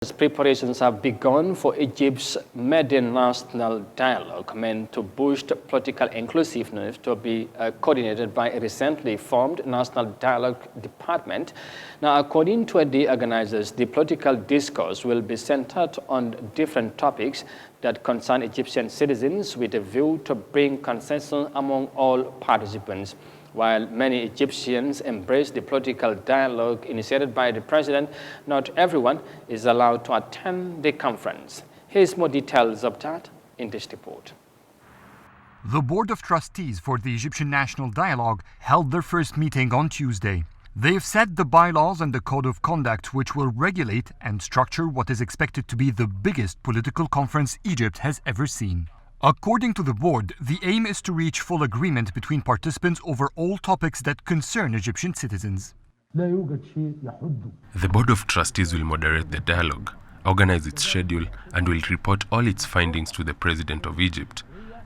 Preparations have begun for Egypt's maiden national dialogue meant to boost political inclusiveness to be coordinated by a recently formed National Dialogue Department. Now, according to the organizers, the political discourse will be centered on different topics that concern Egyptian citizens with a view to bring consensus among all participants. While many Egyptians embrace the political dialogue initiated by the president, not everyone is allowed to attend the conference. Here's more details of that in this report. The Board of Trustees for the Egyptian National Dialogue held their first meeting on Tuesday. They have set the bylaws and the code of conduct which will regulate and structure what is expected to be the biggest political conference Egypt has ever seen. According to the board, the aim is to reach full agreement between participants over all topics that concern Egyptian citizens. The Board of Trustees will moderate the dialogue, organize its schedule, and will report all its findings to the President of Egypt.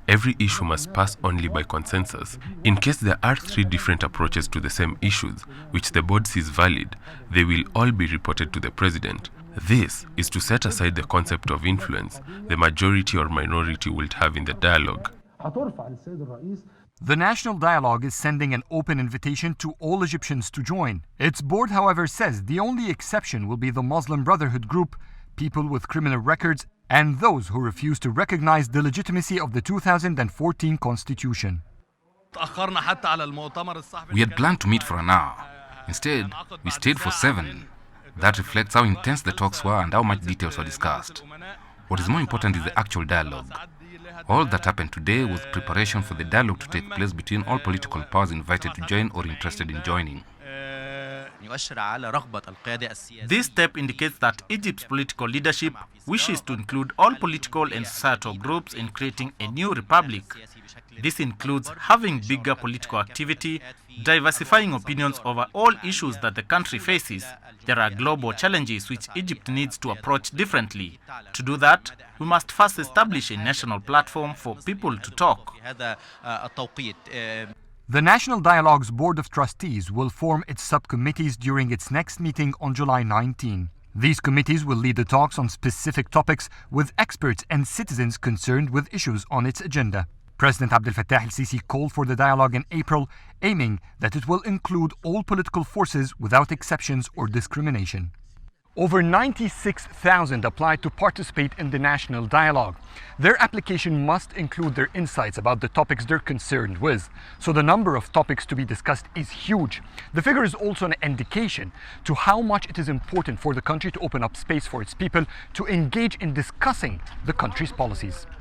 Every issue must pass only by consensus. In case there are 3 different approaches to the same issues, which the board sees valid, they will all be reported to the President. This is to set aside the concept of influence the majority or minority will have in the dialogue. The National Dialogue is sending an open invitation to all Egyptians to join. Its board, however, says the only exception will be the Muslim Brotherhood group, people with criminal records, and those who refuse to recognize the legitimacy of the 2014 Constitution. We had planned to meet for an hour. Instead, we stayed for 7. That reflects how intense the talks were and how much details were discussed. What is more important is the actual dialogue. All that happened today was preparation for the dialogue to take place between all political powers invited to join or interested in joining. This step indicates that Egypt's political leadership wishes to include all political and societal groups in creating a new republic. This includes having bigger political activity, diversifying opinions over all issues that the country faces. There are global challenges which Egypt needs to approach differently. To do that, we must first establish a national platform for people to talk. The National Dialogue's Board of Trustees will form its subcommittees during its next meeting on July 19. These committees will lead the talks on specific topics with experts and citizens concerned with issues on its agenda. President Abdel Fattah el-Sisi called for the dialogue in April, aiming that it will include all political forces without exceptions or discrimination. Over 96,000 applied to participate in the National Dialogue. Their application must include their insights about the topics they're concerned with, so the number of topics to be discussed is huge. The figure is also an indication to how much it is important for the country to open up space for its people to engage in discussing the country's policies.